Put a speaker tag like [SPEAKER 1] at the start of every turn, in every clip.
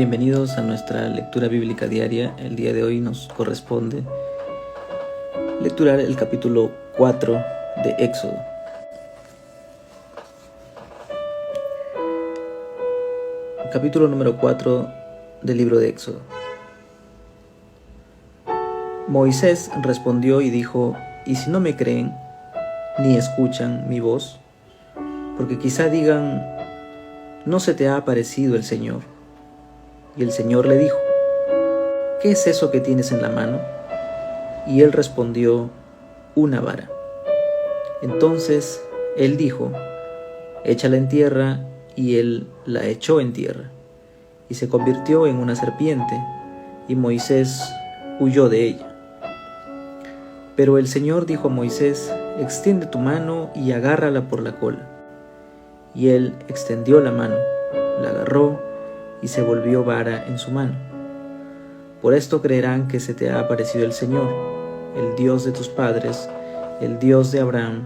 [SPEAKER 1] Bienvenidos a nuestra lectura bíblica diaria. El día de hoy nos corresponde lecturar el capítulo 4 de Éxodo. Capítulo número 4 del libro de Éxodo. Moisés respondió y dijo: ¿Y si no me creen ni escuchan mi voz? Porque quizá digan: ¿no se te ha aparecido el Señor? Y el Señor le dijo: ¿qué es eso que tienes en la mano? Y él respondió: una vara. Entonces él dijo: échala en tierra. Y él la echó en tierra, y se convirtió en una serpiente, y Moisés huyó de ella. Pero el Señor dijo a Moisés: extiende tu mano y agárrala por la cola. Y él extendió la mano, la agarró, y se volvió vara en su mano. Por esto creerán que se te ha aparecido el Señor, el Dios de tus padres, el Dios de Abraham,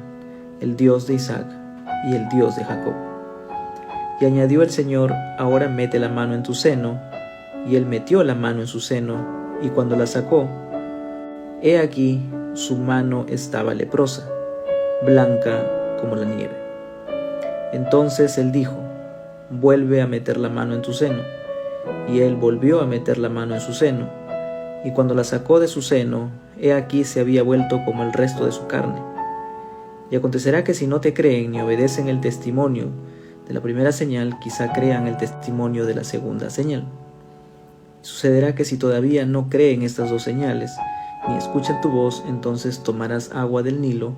[SPEAKER 1] el Dios de Isaac y el Dios de Jacob. Y añadió el Señor: ahora mete la mano en tu seno. Y él metió la mano en su seno, y cuando la sacó, he aquí su mano estaba leprosa, blanca como la nieve. Entonces él dijo: vuelve a meter la mano en tu seno. Y él volvió a meter la mano en su seno, y cuando la sacó de su seno, he aquí se había vuelto como el resto de su carne. Y acontecerá que si no te creen ni obedecen el testimonio de la primera señal, quizá crean el testimonio de la segunda señal. Sucederá que si todavía no creen estas dos señales, ni escuchan tu voz, entonces tomarás agua del Nilo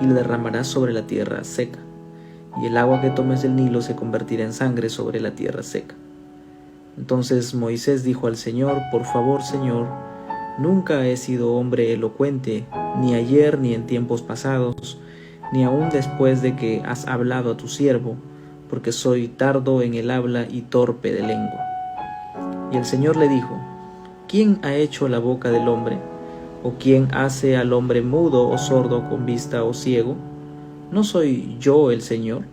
[SPEAKER 1] y la derramarás sobre la tierra seca. Y el agua que tomes del Nilo se convertirá en sangre sobre la tierra seca. Entonces Moisés dijo al Señor: por favor, Señor, nunca he sido hombre elocuente, ni ayer ni en tiempos pasados, ni aun después de que has hablado a tu siervo, porque soy tardo en el habla y torpe de lengua. Y el Señor le dijo: ¿quién ha hecho la boca del hombre? ¿O quién hace al hombre mudo o sordo con vista o ciego? ¿No soy yo el Señor?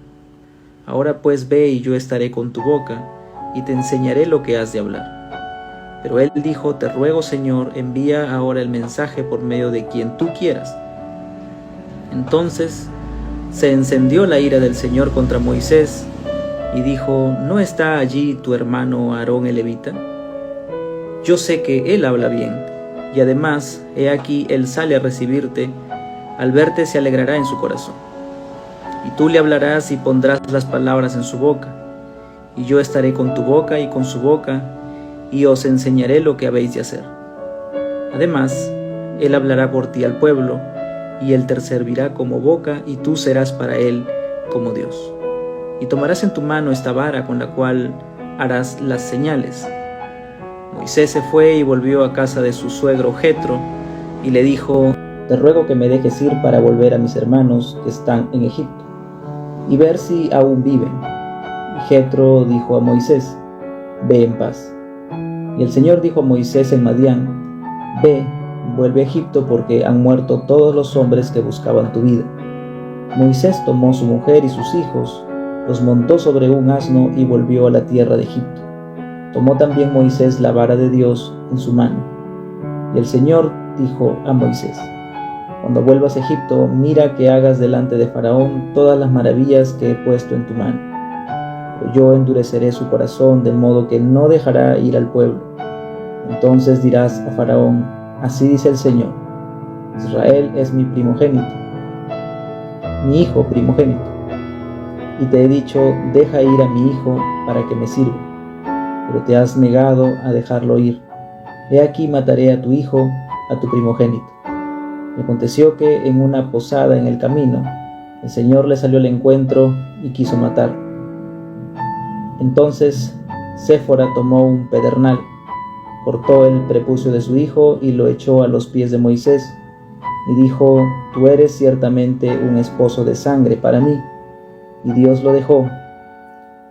[SPEAKER 1] Ahora pues ve, y yo estaré con tu boca, y te enseñaré lo que has de hablar. Pero él dijo: te ruego, Señor, envía ahora el mensaje por medio de quien tú quieras. Entonces se encendió la ira del Señor contra Moisés, y dijo: ¿no está allí tu hermano Aarón el levita? Yo sé que él habla bien, y además, he aquí, él sale a recibirte, al verte se alegrará en su corazón. Y tú le hablarás y pondrás las palabras en su boca, y yo estaré con tu boca y con su boca, y os enseñaré lo que habéis de hacer. Además, él hablará por ti al pueblo, y él te servirá como boca, y tú serás para él como Dios. Y tomarás en tu mano esta vara con la cual harás las señales. Moisés se fue y volvió a casa de su suegro Jetro, y le dijo: te ruego que me dejes ir para volver a mis hermanos que están en Egipto, y ver si aún viven. Y Jetro dijo a Moisés: ve en paz. Y el Señor dijo a Moisés en Madián: ve, vuelve a Egipto, porque han muerto todos los hombres que buscaban tu vida. Moisés tomó su mujer y sus hijos, los montó sobre un asno y volvió a la tierra de Egipto. Tomó también Moisés la vara de Dios en su mano. Y el Señor dijo a Moisés: cuando vuelvas a Egipto, mira que hagas delante de Faraón todas las maravillas que he puesto en tu mano. Pero yo endureceré su corazón, de modo que no dejará ir al pueblo. Entonces dirás a Faraón: así dice el Señor: Israel es mi primogénito, mi hijo primogénito. Y te he dicho: deja ir a mi hijo para que me sirva. Pero te has negado a dejarlo ir. He aquí mataré a tu hijo, a tu primogénito. Y aconteció que en una posada en el camino, el Señor le salió al encuentro y quiso matarlo. Entonces Séfora tomó un pedernal, cortó el prepucio de su hijo y lo echó a los pies de Moisés, y dijo: tú eres ciertamente un esposo de sangre para mí. Y Dios lo dejó.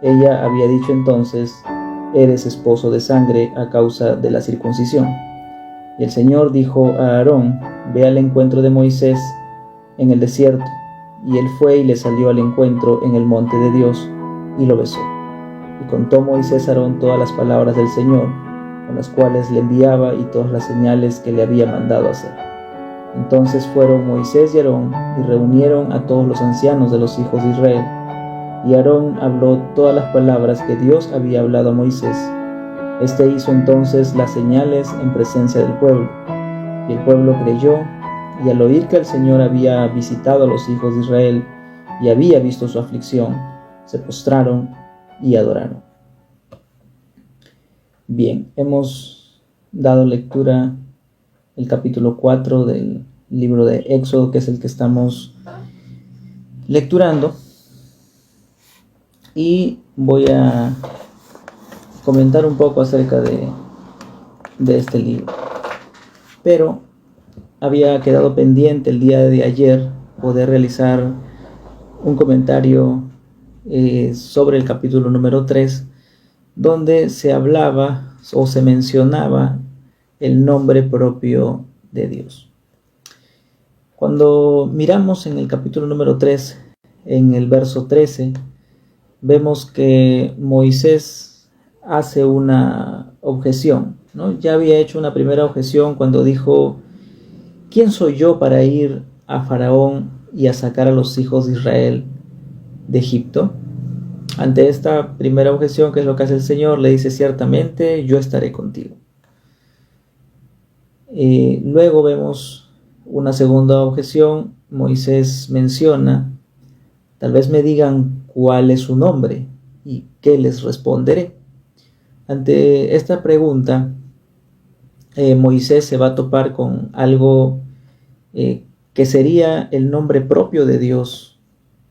[SPEAKER 1] Ella había dicho entonces: eres esposo de sangre a causa de la circuncisión. Y el Señor dijo a Aarón: ve al encuentro de Moisés en el desierto. Y él fue y le salió al encuentro en el monte de Dios, y lo besó. Y contó Moisés a Aarón todas las palabras del Señor, con las cuales le enviaba, y todas las señales que le había mandado hacer. Entonces fueron Moisés y Aarón y reunieron a todos los ancianos de los hijos de Israel. Y Aarón habló todas las palabras que Dios había hablado a Moisés. Este hizo entonces las señales en presencia del pueblo. Y el pueblo creyó, y al oír que el Señor había visitado a los hijos de Israel y había visto su aflicción, se postraron y adoraron. Bien, hemos dado lectura el capítulo 4 del libro de Éxodo, que es el que estamos lecturando, y voy a comentar un poco acerca de este libro. Pero había quedado pendiente el día de ayer poder realizar un comentario sobre el capítulo número 3, donde se hablaba o se mencionaba el nombre propio de Dios. Cuando miramos en el capítulo número 3, en el verso 13, vemos que Moisés hace una objeción, ¿no? Ya había hecho una primera objeción cuando dijo: ¿quién soy yo para ir a Faraón y a sacar a los hijos de Israel de Egipto? Ante esta primera objeción, ¿qué es lo que hace el Señor? Le dice: ciertamente yo estaré contigo. Luego vemos una segunda objeción. Moisés menciona: tal vez me digan cuál es su nombre y qué les responderé. Ante esta pregunta, Moisés se va a topar con algo que sería el nombre propio de Dios,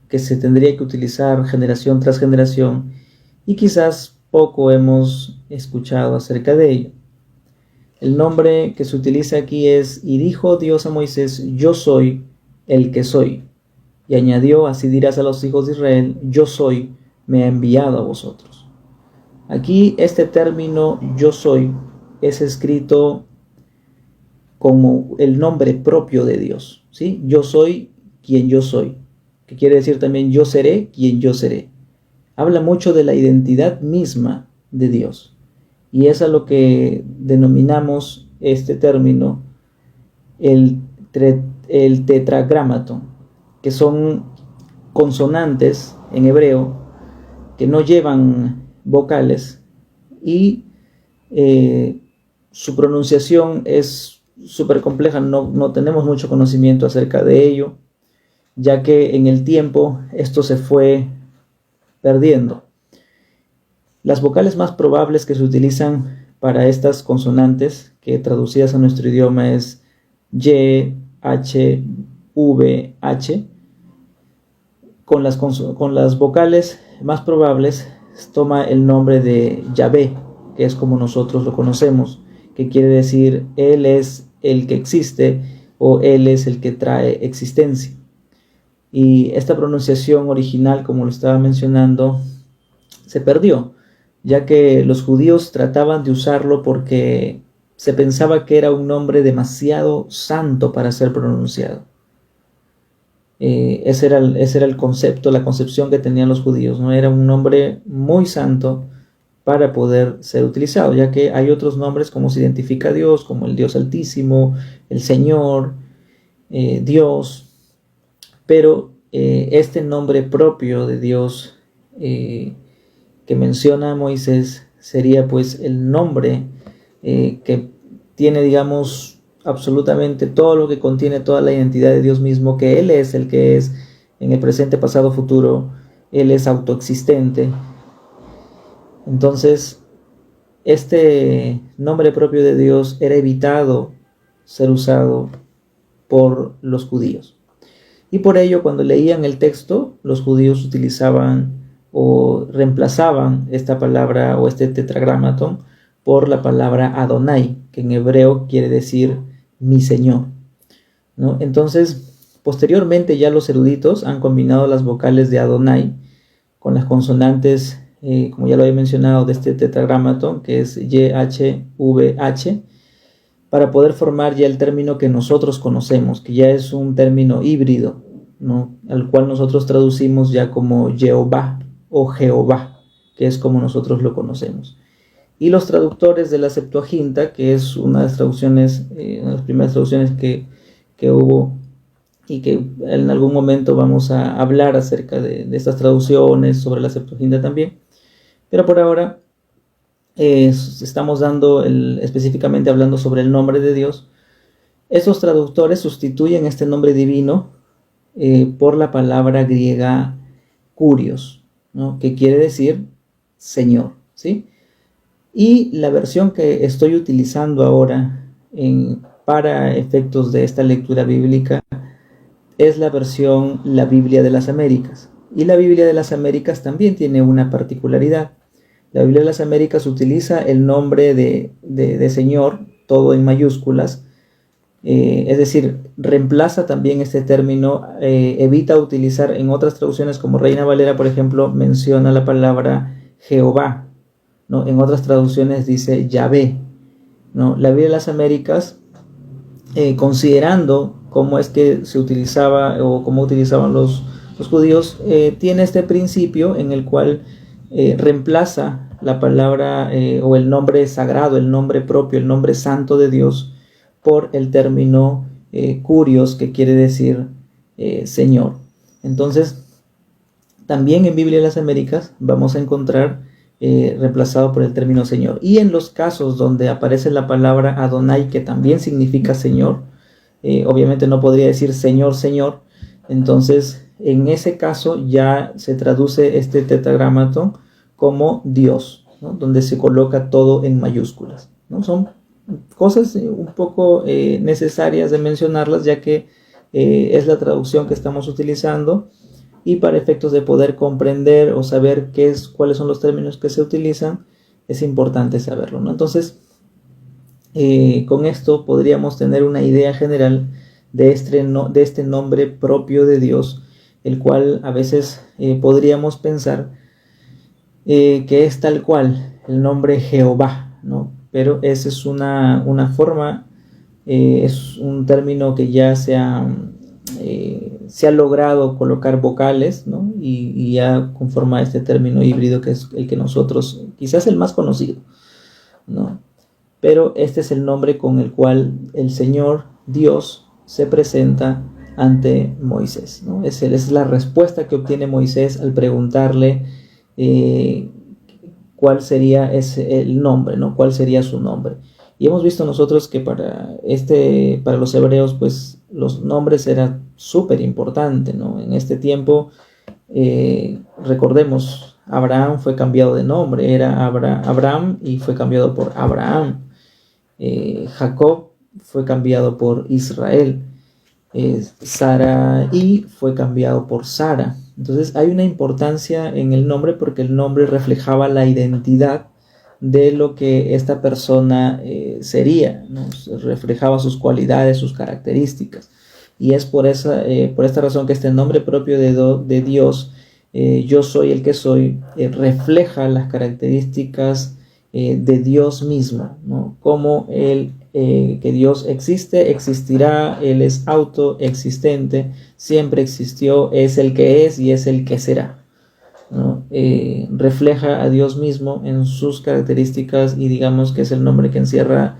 [SPEAKER 1] que se tendría que utilizar generación tras generación, y quizás poco hemos escuchado acerca de ello. El nombre que se utiliza aquí es: y dijo Dios a Moisés, yo soy el que soy. Y añadió: así dirás a los hijos de Israel, yo soy, me ha enviado a vosotros. Aquí este término yo soy es escrito como el nombre propio de Dios, ¿sí? Yo soy quien yo soy, que quiere decir también yo seré quien yo seré. Habla mucho de la identidad misma de Dios, y es a lo que denominamos este término el tetragramaton, que son consonantes en hebreo que no llevan vocales, y su pronunciación es súper compleja. No tenemos mucho conocimiento acerca de ello, ya que en el tiempo esto se fue perdiendo. Las vocales más probables que se utilizan para estas consonantes, que traducidas a nuestro idioma es Y, H, V, H, con las vocales más probables toma el nombre de Yahvé, que es como nosotros lo conocemos, que quiere decir Él es el que existe, o Él es el que trae existencia. Y esta pronunciación original, como lo estaba mencionando, se perdió, ya que los judíos trataban de usarlo porque se pensaba que era un nombre demasiado santo para ser pronunciado. Ese era el concepto, la concepción que tenían los judíos, ¿no? Era un nombre muy santo para poder ser utilizado, ya que hay otros nombres como se identifica a Dios, como el Dios Altísimo, el Señor, Dios, pero este nombre propio de Dios que menciona Moisés sería pues el nombre que tiene, digamos, absolutamente todo lo que contiene toda la identidad de Dios mismo, que Él es el que es en el presente, pasado, futuro. Él es autoexistente. Entonces, este nombre propio de Dios era evitado ser usado por los judíos. Y por ello, cuando leían el texto, los judíos utilizaban o reemplazaban esta palabra o este tetragramaton por la palabra Adonai, que en hebreo quiere decir mi Señor, ¿no? Entonces, posteriormente ya los eruditos han combinado las vocales de Adonai con las consonantes, como ya lo había mencionado, de este tetragramaton, que es Y, H, V, H, para poder formar ya el término que nosotros conocemos, que ya es un término híbrido, ¿no? Al cual nosotros traducimos ya como Jehová o Jehová, que es como nosotros lo conocemos. Y los traductores de la Septuaginta, que es una de las traducciones, una de las primeras traducciones que hubo, y que en algún momento vamos a hablar acerca de estas traducciones, sobre la Septuaginta también, pero por ahora estamos específicamente hablando sobre el nombre de Dios. Esos traductores sustituyen este nombre divino por la palabra griega kurios, ¿no? Que quiere decir Señor, ¿sí? Y la versión que estoy utilizando ahora para efectos de esta lectura bíblica es la versión La Biblia de las Américas. Y la Biblia de las Américas también tiene una particularidad. La Biblia de las Américas utiliza el nombre de Señor, todo en mayúsculas, es decir, reemplaza también este término, evita utilizar en otras traducciones como Reina Valera, por ejemplo, menciona la palabra Jehová, ¿no? En otras traducciones dice Yahvé, ¿no? La Biblia de las Américas, considerando cómo es que se utilizaba o cómo utilizaban los judíos, tiene este principio en el cual reemplaza la palabra o el nombre sagrado, el nombre propio, el nombre santo de Dios por el término kurios, que quiere decir Señor. Entonces, también en Biblia de las Américas vamos a encontrar reemplazado por el término Señor. Y en los casos donde aparece la palabra Adonai, que también significa Señor, obviamente no podría decir Señor, Señor. Entonces, en ese caso ya se traduce este tetragrámaton como Dios, ¿no? Donde se coloca todo en mayúsculas, ¿no? Son cosas un poco necesarias de mencionarlas, ya que es la traducción que estamos utilizando, y para efectos de poder comprender o saber cuáles son los términos que se utilizan, es importante saberlo, ¿no? Entonces, con esto podríamos tener una idea general de este nombre propio de Dios, el cual a veces podríamos pensar que es tal cual el nombre Jehová, ¿no? Pero esa es una forma, es un término que ya se ha logrado colocar vocales, ¿no? Y ya conforma este término híbrido, que es el que nosotros, quizás el más conocido, ¿no? Pero este es el nombre con el cual el Señor Dios se presenta ante Moisés, ¿no? Es la respuesta que obtiene Moisés al preguntarle cuál sería el nombre, ¿no? ¿Cuál sería su nombre? Y hemos visto nosotros que para los hebreos, pues los nombres eran súper importantes, ¿no? En este tiempo, recordemos, Abraham fue cambiado de nombre, era Abraham y fue cambiado por Abraham. Jacob fue cambiado por Israel. Sarai fue cambiado por Sara. Entonces hay una importancia en el nombre, porque el nombre reflejaba la identidad de lo que esta persona sería, ¿no? Reflejaba sus cualidades, sus características. Y es por esta razón que este nombre propio de Dios, yo soy el que soy, refleja las características de Dios mismo, ¿no? Como que Dios existe, existirá, Él es autoexistente, siempre existió, es el que es y es el que será, ¿no? Refleja a Dios mismo en sus características, y digamos que es el nombre que encierra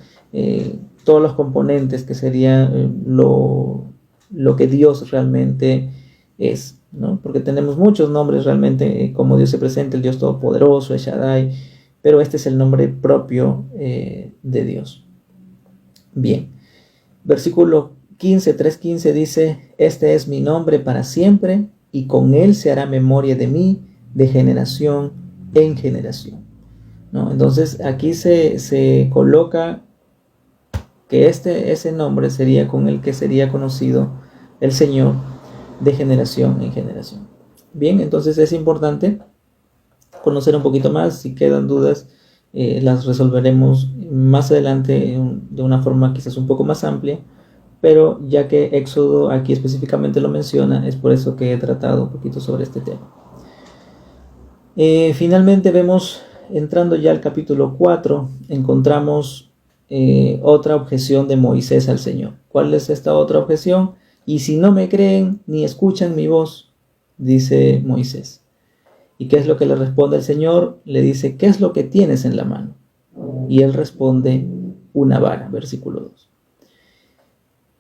[SPEAKER 1] todos los componentes, que sería lo que Dios realmente es, ¿no? Porque tenemos muchos nombres realmente, como Dios se presenta, el Dios Todopoderoso, el Shaddai, pero este es el nombre propio de Dios. Bien, versículo 15, 3:15 dice: este es mi nombre para siempre, y con él se hará memoria de mí de generación en generación, ¿no? Entonces aquí se coloca que ese nombre sería con el que sería conocido el Señor de generación en generación. Bien, entonces es importante conocer un poquito más. Si quedan dudas, las resolveremos más adelante de una forma quizás un poco más amplia, pero ya que Éxodo aquí específicamente lo menciona, es por eso que he tratado un poquito sobre este tema. Finalmente vemos, entrando ya al capítulo 4, encontramos otra objeción de Moisés al Señor. ¿Cuál es esta otra objeción? Y si no me creen ni escuchan mi voz, dice Moisés. ¿Y qué es lo que le responde el Señor? Le dice, ¿qué es lo que tienes en la mano? Y él responde, una vara, versículo 2.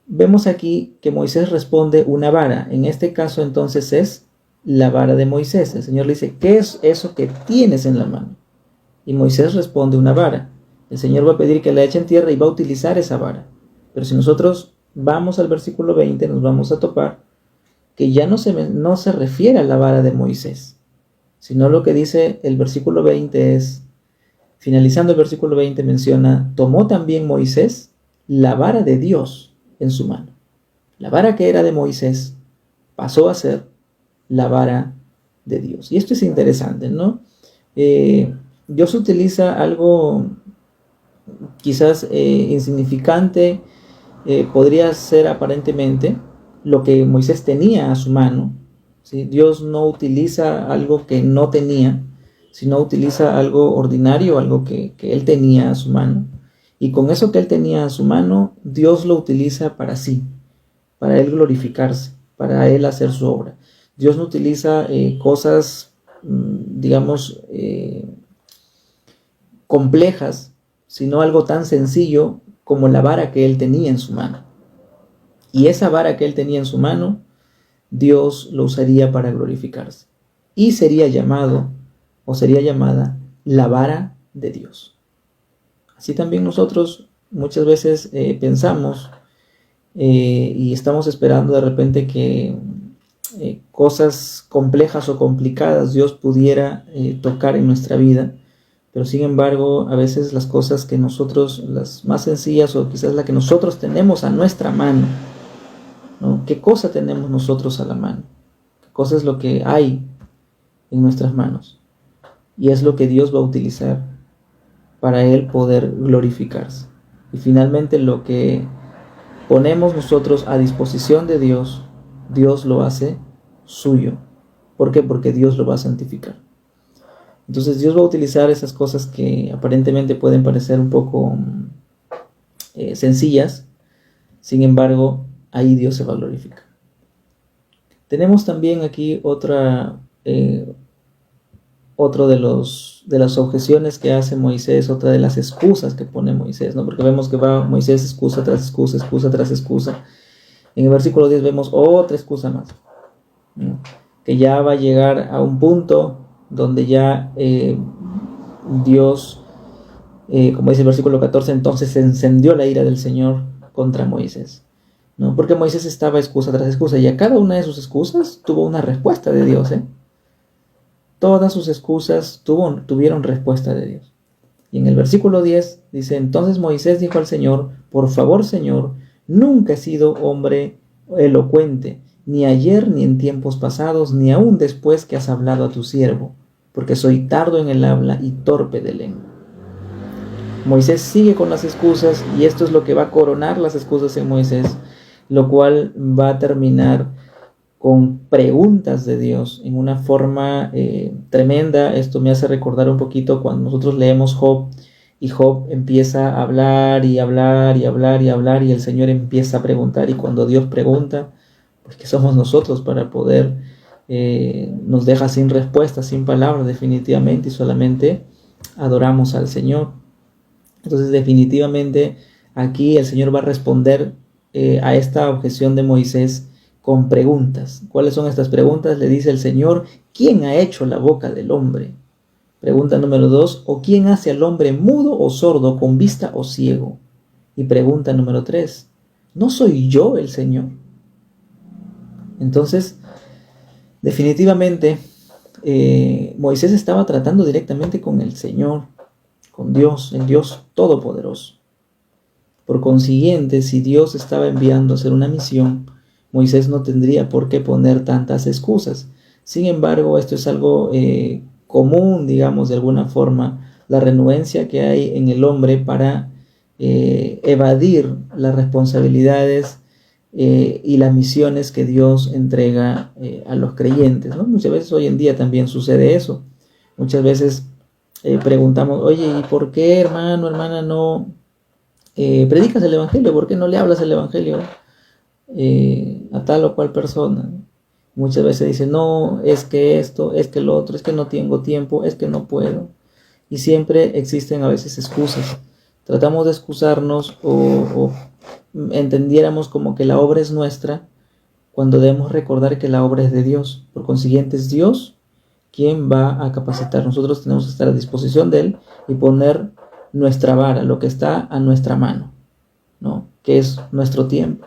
[SPEAKER 1] Vemos aquí que Moisés responde una vara. En este caso entonces es la vara de Moisés. El Señor le dice, ¿qué es eso que tienes en la mano? Y Moisés responde una vara. El Señor va a pedir que la echen tierra y va a utilizar esa vara. Pero si nosotros vamos al versículo 20, nos vamos a topar que ya no se refiere a la vara de Moisés, sino lo que dice el versículo 20 es, finalizando el versículo 20 menciona, tomó también Moisés la vara de Dios en su mano. La vara que era de Moisés pasó a ser la vara de Dios. Y esto es interesante, ¿no? Dios utiliza algo quizás insignificante, podría ser aparentemente lo que Moisés tenía a su mano, ¿sí? Dios no utiliza algo que no tenía, sino utiliza algo ordinario, algo que él tenía a su mano. Y con eso que él tenía a su mano, Dios lo utiliza para sí, para él glorificarse, para él hacer su obra. Dios no utiliza cosas, digamos, complejas, sino algo tan sencillo como la vara que él tenía en su mano. Y esa vara que él tenía en su mano, Dios lo usaría para glorificarse. Y sería llamado, o sería llamada, la vara de Dios. Así también nosotros muchas veces pensamos y estamos esperando de repente que cosas complejas o complicadas Dios pudiera tocar en nuestra vida. Pero sin embargo, a veces las cosas que nosotros, las más sencillas o quizás la que nosotros tenemos a nuestra mano, ¿no? ¿Qué cosa tenemos nosotros a la mano? ¿Qué cosa es lo que hay en nuestras manos? Y es lo que Dios va a utilizar para Él poder glorificarse. Y finalmente lo que ponemos nosotros a disposición de Dios, Dios lo hace suyo. ¿Por qué? Porque Dios lo va a santificar. Entonces Dios va a utilizar esas cosas que aparentemente pueden parecer un poco sencillas, sin embargo, ahí Dios se va a glorificar. Tenemos también aquí otro de las objeciones que hace Moisés, otra de las excusas que pone Moisés, ¿no? Porque vemos que va Moisés excusa tras excusa, excusa tras excusa. En el versículo 10 vemos otra excusa más, ¿no? Que ya va a llegar a un punto donde ya Dios, como dice el versículo 14, entonces se encendió la ira del Señor contra Moisés, ¿no? Porque Moisés estaba excusa tras excusa y a cada una de sus excusas tuvo una respuesta de Dios, ¿eh? Todas sus excusas tuvieron respuesta de Dios. Y en el versículo 10 dice, entonces Moisés dijo al Señor, por favor, Señor, nunca he sido hombre elocuente, ni ayer, ni en tiempos pasados, ni aún después que has hablado a tu siervo, porque soy tardo en el habla y torpe de lengua. Moisés sigue con las excusas y esto es lo que va a coronar las excusas en Moisés, lo cual va a terminar con preguntas de Dios en una forma tremenda. Esto me hace recordar un poquito cuando nosotros leemos Job y Job empieza a hablar y hablar y hablar y hablar y el Señor empieza a preguntar, y cuando Dios pregunta, pues que somos nosotros para poder, nos deja sin respuesta, sin palabras definitivamente, y solamente adoramos al Señor. Entonces definitivamente aquí el Señor va a responder a esta objeción de Moisés con preguntas. ¿Cuáles son estas preguntas? Le dice el Señor, ¿quién ha hecho la boca del hombre? Pregunta número 2, ¿o quién hace al hombre mudo o sordo, con vista o ciego? Y pregunta número 3, ¿no soy yo el Señor? Entonces, definitivamente, Moisés estaba tratando directamente con el Señor, con Dios, el Dios Todopoderoso. Por consiguiente, si Dios estaba enviando a hacer una misión, Moisés no tendría por qué poner tantas excusas. Sin embargo, esto es algo común, digamos, de alguna forma, la renuencia que hay en el hombre para evadir las responsabilidades y las misiones que Dios entrega a los creyentes, ¿no? Muchas veces hoy en día también sucede eso. Muchas veces preguntamos, oye, ¿y por qué, hermano, hermana, no predicas el evangelio? ¿Por qué no le hablas el evangelio a tal o cual persona? Muchas veces dice, no, es que esto, es que lo otro, es que no tengo tiempo, es que no puedo. Y siempre existen a veces excusas. Tratamos de excusarnos o entendiéramos como que la obra es nuestra, cuando debemos recordar que la obra es de Dios. Por consiguiente, es Dios quien va a capacitar. Nosotros tenemos que estar a disposición de Él y poner nuestra vara, lo que está a nuestra mano, ¿no? Que es nuestro tiempo,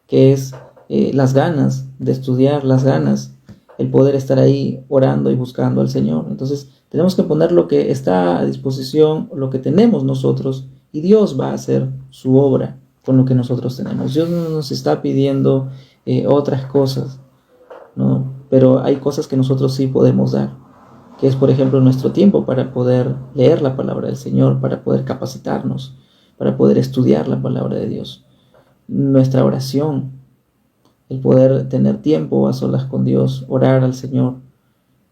[SPEAKER 1] que es las ganas de estudiar, las ganas, el poder estar ahí orando y buscando al Señor. Entonces tenemos que poner lo que está a disposición, lo que tenemos nosotros, y Dios va a hacer su obra con lo que nosotros tenemos. Dios no nos está pidiendo otras cosas, ¿no? Pero hay cosas que nosotros sí podemos dar, que es, por ejemplo, nuestro tiempo para poder leer la palabra del Señor, para poder capacitarnos, para poder estudiar la palabra de Dios, nuestra oración, el poder tener tiempo a solas con Dios, orar al Señor,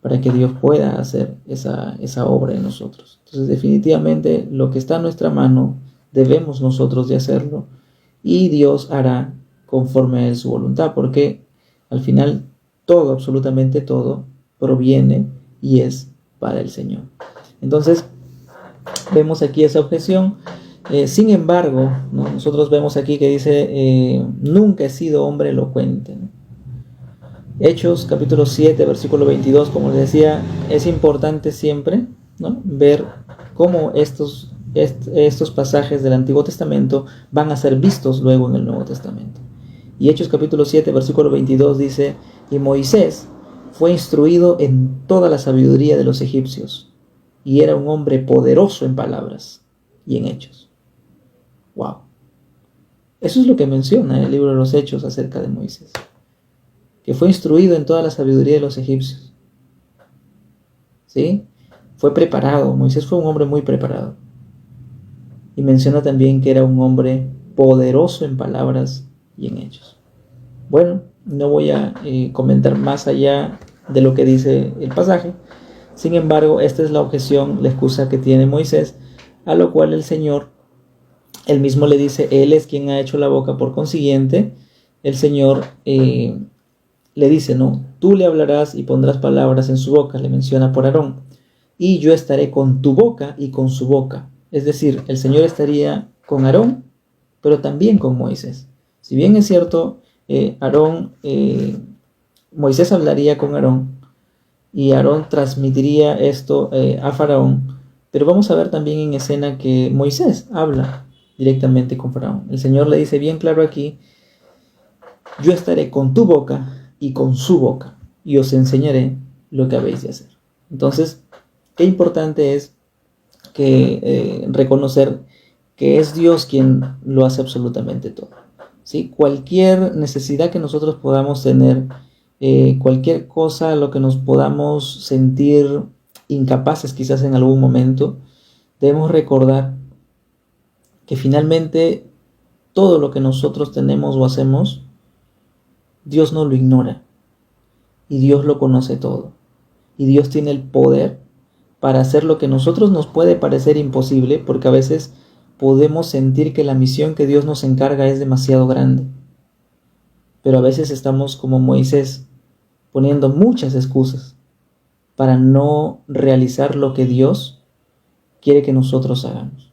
[SPEAKER 1] para que Dios pueda hacer esa obra en nosotros. Entonces, definitivamente, lo que está a nuestra mano, debemos nosotros de hacerlo, y Dios hará conforme a su voluntad, porque al final todo, absolutamente todo, proviene y es para el Señor. Entonces, vemos aquí esa objeción. Sin embargo, ¿no? Nosotros vemos aquí que dice, nunca he sido hombre elocuente, ¿no? Hechos capítulo 7, versículo 22, como les decía, es importante siempre, ¿no?, ver cómo estos pasajes del Antiguo Testamento van a ser vistos luego en el Nuevo Testamento. Y Hechos capítulo 7, versículo 22 dice, y Moisés fue instruido en toda la sabiduría de los egipcios, y era un hombre poderoso en palabras y en hechos. ¡Wow! Eso es lo que menciona el libro de los Hechos acerca de Moisés, que fue instruido en toda la sabiduría de los egipcios. ¿Sí? Fue preparado, Moisés fue un hombre muy preparado. Y menciona también que era un hombre poderoso en palabras y en hechos. Bueno, no voy a comentar más allá de lo que dice el pasaje. Sin embargo, esta es la objeción, la excusa que tiene Moisés, a lo cual el Señor, él mismo le dice, Él es quien ha hecho la boca. Por consiguiente, el Señor le dice, no, tú le hablarás y pondrás palabras en su boca, le menciona por Aarón, y yo estaré con tu boca y con su boca. Es decir, el Señor estaría con Aarón, pero también con Moisés. Si bien es cierto, Moisés hablaría con Aarón, y Aarón transmitiría esto a Faraón, pero vamos a ver también en escena que Moisés habla directamente con Faraón. El Señor le dice bien claro aquí, yo estaré con tu boca y con su boca, y os enseñaré lo que habéis de hacer. Entonces, qué importante es que reconocer que es Dios quien lo hace absolutamente todo, ¿sí? Cualquier necesidad que nosotros podamos tener, cualquier cosa a lo que nos podamos sentir incapaces quizás en algún momento, debemos recordar que finalmente todo lo que nosotros tenemos o hacemos, Dios no lo ignora, y Dios lo conoce todo, y Dios tiene el poder para hacer lo que a nosotros nos puede parecer imposible, porque a veces podemos sentir que la misión que Dios nos encarga es demasiado grande, pero a veces estamos como Moisés, poniendo muchas excusas para no realizar lo que Dios quiere que nosotros hagamos.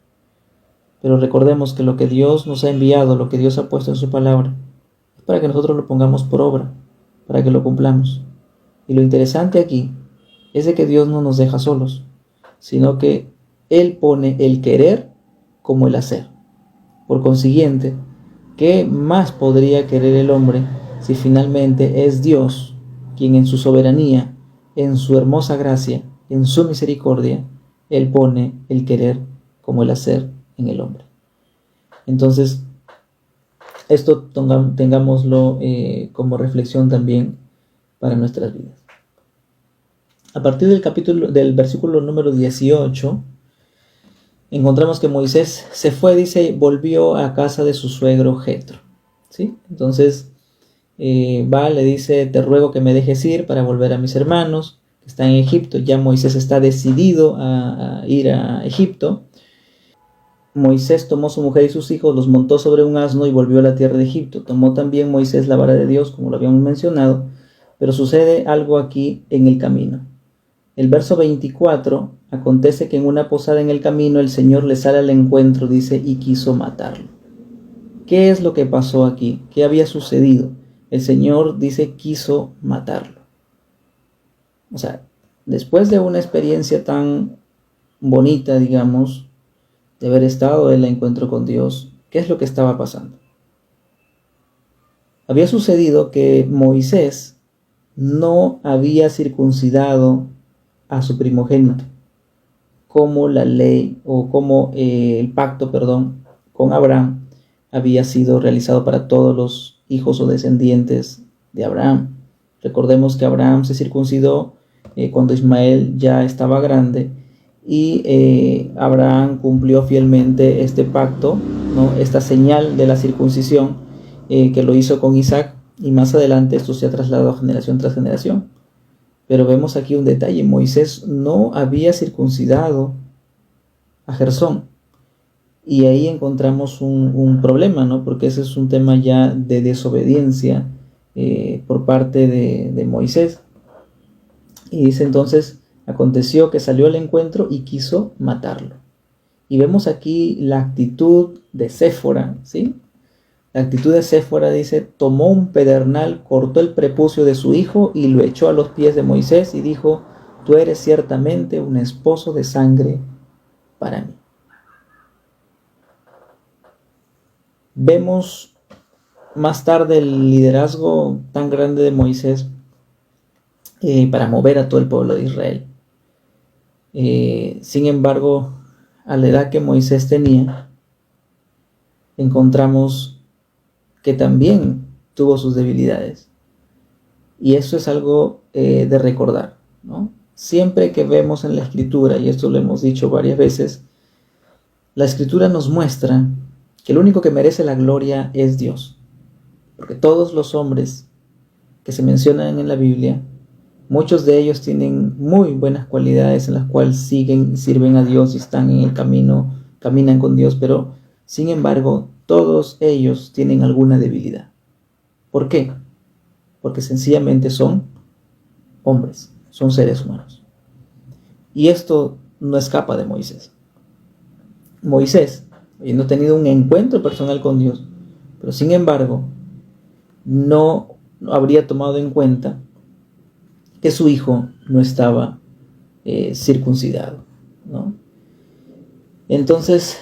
[SPEAKER 1] Pero recordemos que lo que Dios nos ha enviado, lo que Dios ha puesto en su palabra, es para que nosotros lo pongamos por obra, para que lo cumplamos. Y lo interesante aquí es de que Dios no nos deja solos, sino que Él pone el querer como el hacer. Por consiguiente, ¿qué más podría querer el hombre si finalmente es Dios quien en su soberanía, en su hermosa gracia, en su misericordia, Él pone el querer como el hacer en el hombre? Entonces, esto tengámoslo como reflexión también para nuestras vidas. A partir del versículo número 18, encontramos que Moisés se fue, dice, volvió a casa de su suegro Jetro, ¿sí? Entonces le dice, te ruego que me dejes ir para volver a mis hermanos que están en Egipto. Ya Moisés está decidido a ir a Egipto. Moisés tomó su mujer y sus hijos, los montó sobre un asno y volvió a la tierra de Egipto. Tomó también Moisés la vara de Dios, como lo habíamos mencionado, Pero sucede algo aquí en el camino. El verso 24, acontece que en una posada en el camino el Señor le sale al encuentro, dice, y quiso matarlo. ¿Qué es lo que pasó aquí? ¿Qué había sucedido? El Señor dice, quiso matarlo. O sea, después de una experiencia tan bonita, digamos, de haber estado en el encuentro con Dios, ¿qué es lo que estaba pasando? Había sucedido que Moisés no había circuncidado a su primogénito, como la ley o como el pacto, con Abraham había sido realizado para todos los hijos o descendientes de Abraham. Recordemos que Abraham se circuncidó cuando Ismael ya estaba grande, y Abraham cumplió fielmente este pacto, ¿no? Esta señal de la circuncisión que lo hizo con Isaac, y más adelante esto se ha trasladado generación tras generación. Pero vemos aquí un detalle: Moisés no había circuncidado a Gersón, y ahí encontramos un problema, ¿no? Porque ese es un tema ya de desobediencia por parte de Moisés. Y dice entonces, aconteció que salió al encuentro y quiso matarlo. Y vemos aquí la actitud de Séfora, ¿sí? La actitud de Séfora dice, tomó un pedernal, cortó el prepucio de su hijo y lo echó a los pies de Moisés y dijo, tú eres ciertamente un esposo de sangre para mí. Vemos más tarde el liderazgo tan grande de Moisés para mover a todo el pueblo de Israel. Sin embargo, a la edad que Moisés tenía, encontramos que también tuvo sus debilidades. Y eso es algo de recordar, ¿no? Siempre que vemos en la Escritura, y esto lo hemos dicho varias veces, la Escritura nos muestra que el único que merece la gloria es Dios. Porque todos los hombres que se mencionan en la Biblia, muchos de ellos tienen muy buenas cualidades en las cuales sirven a Dios y están en el camino, caminan con Dios, pero sin embargo, todos ellos tienen alguna debilidad. ¿Por qué? Porque sencillamente son hombres, son seres humanos. Y esto no escapa de Moisés. Moisés, habiendo tenido un encuentro personal con Dios, pero sin embargo, no habría tomado en cuenta que su hijo no estaba circuncidado, ¿no? Entonces,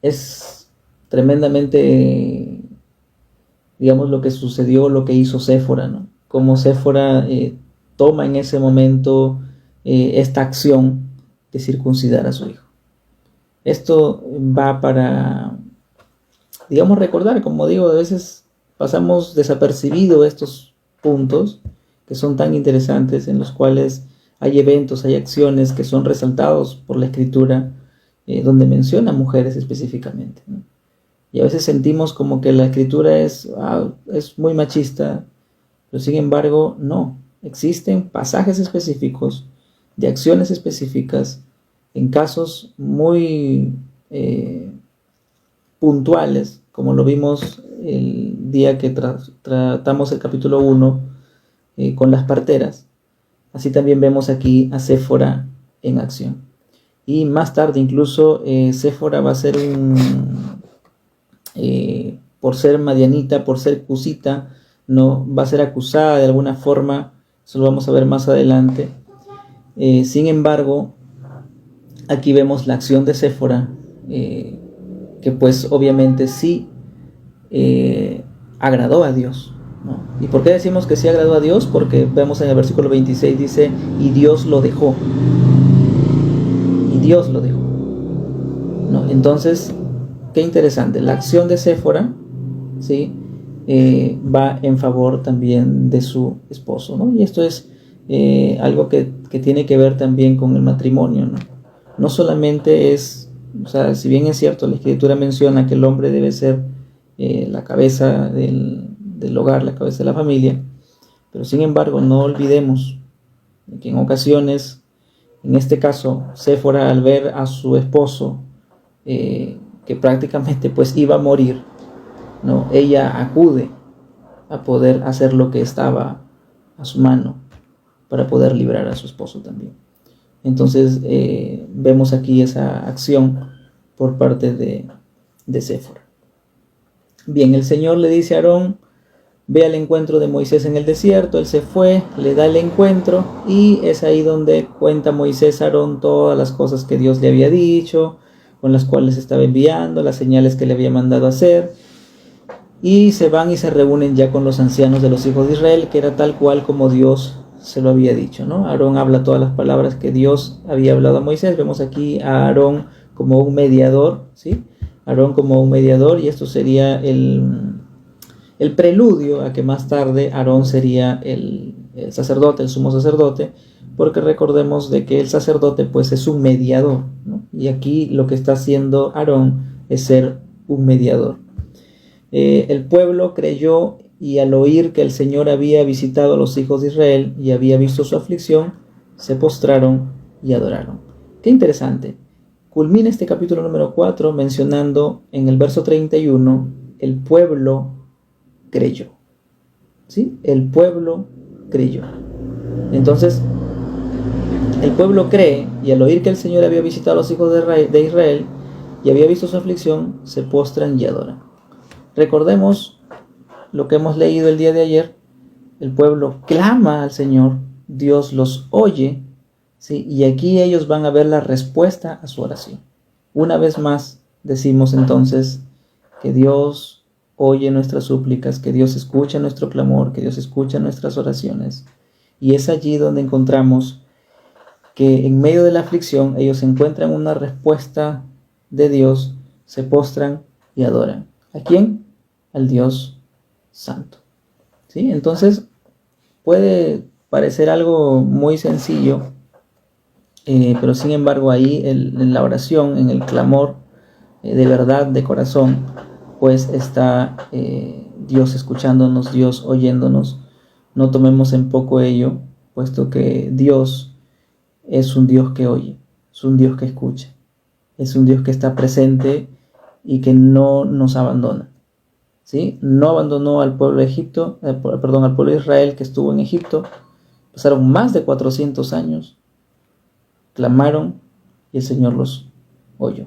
[SPEAKER 1] es tremendamente, digamos, lo que sucedió, lo que hizo Séfora, ¿no? Como Séfora toma en ese momento esta acción de circuncidar a su hijo. Esto va para, digamos, recordar, como digo, a veces pasamos desapercibido estos puntos que son tan interesantes, en los cuales hay eventos, hay acciones que son resaltados por la Escritura, donde menciona mujeres específicamente, ¿no? Y a veces sentimos como que la Escritura es muy machista, pero sin embargo no, existen pasajes específicos de acciones específicas en casos muy puntuales, como lo vimos el día que tratamos el capítulo 1 con las parteras. Así también vemos aquí a Séfora en acción. Y más tarde incluso Séfora va a ser por ser madianita, por ser cusita, no va a ser acusada de alguna forma. Eso lo vamos a ver más adelante. Sin embargo, aquí vemos la acción de Séfora, que pues obviamente sí agradó a Dios, ¿no? ¿Y por qué decimos que sí agradó a Dios? Porque vemos en el versículo 26, dice, y Dios lo dejó. Y Dios lo dejó, ¿no? Entonces, qué interesante, la acción de Séfora, ¿sí? Va en favor también de su esposo, ¿no? Y esto es algo que tiene que ver también con el matrimonio, ¿no? No solamente es, o sea, si bien es cierto, la Escritura menciona que el hombre debe ser la cabeza del hogar, la cabeza de la familia, pero sin embargo no olvidemos que en ocasiones, en este caso, Séfora, al ver a su esposo que prácticamente pues iba a morir, ¿no? Ella acude a poder hacer lo que estaba a su mano para poder librar a su esposo también. Entonces vemos aquí esa acción por parte de Séfora. Bien, el Señor le dice a Aarón: ve al encuentro de Moisés en el desierto. Él se fue, le da el encuentro, y es ahí donde cuenta Moisés a Aarón todas las cosas que Dios le había dicho, con las cuales estaba enviando, las señales que le había mandado hacer. Y se van y se reúnen ya con los ancianos de los hijos de Israel, que era tal cual como Dios se lo había dicho, ¿no? Aarón habla todas las palabras que Dios había hablado a Moisés. Vemos aquí a Aarón como un mediador, ¿sí? Aarón como un mediador, y esto sería el preludio a que más tarde Aarón sería el sacerdote, el sumo sacerdote, porque recordemos de que el sacerdote pues es un mediador, ¿no? Y aquí lo que está haciendo Aarón es ser un mediador. El pueblo creyó, y al oír que el Señor había visitado a los hijos de Israel y había visto su aflicción, se postraron y adoraron. Qué interesante. Culmina este capítulo número 4 mencionando en el verso 31, el pueblo creyó. ¿Sí? El pueblo creyó. Entonces, el pueblo cree, y al oír que el Señor había visitado a los hijos de Israel y había visto su aflicción, se postran y adoran. Recordemos lo que hemos leído el día de ayer. El pueblo clama al Señor, Dios los oye, ¿sí? Y aquí ellos van a ver la respuesta a su oración. Una vez más decimos entonces que Dios oye nuestras súplicas, que Dios escucha nuestro clamor, que Dios escucha nuestras oraciones. Y es allí donde encontramos que en medio de la aflicción ellos encuentran una respuesta de Dios, se postran y adoran. ¿A quién? Al Dios Santo. ¿Sí? Entonces puede parecer algo muy sencillo, pero sin embargo ahí en la oración, en el clamor de verdad, de corazón, pues está Dios escuchándonos, Dios oyéndonos. No tomemos en poco ello, puesto que Dios es un Dios que oye, es un Dios que escucha, es un Dios que está presente y que no nos abandona. ¿Sí? No abandonó al pueblo de Egipto, al pueblo de Israel que estuvo en Egipto. Pasaron más de 400 años, clamaron y el Señor los oyó.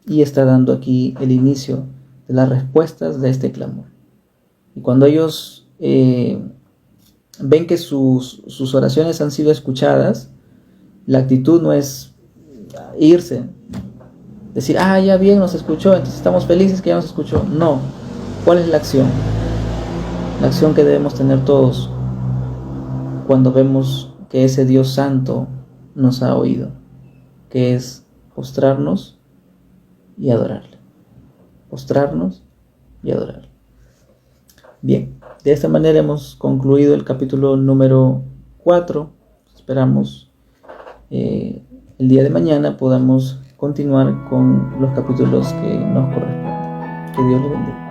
[SPEAKER 1] Y está dando aquí el inicio de las respuestas de este clamor. Y cuando ellos ven que sus oraciones han sido escuchadas, la actitud no es irse, decir, ya bien, nos escuchó, entonces estamos felices que ya nos escuchó. No. ¿Cuál es la acción? La acción que debemos tener todos cuando vemos que ese Dios Santo nos ha oído, que es postrarnos y adorarle. Postrarnos y adorarle. Bien, de esta manera hemos concluido el capítulo número 4. Esperamos el día de mañana podamos continuar con los capítulos que nos corresponden. Que Dios le bendiga.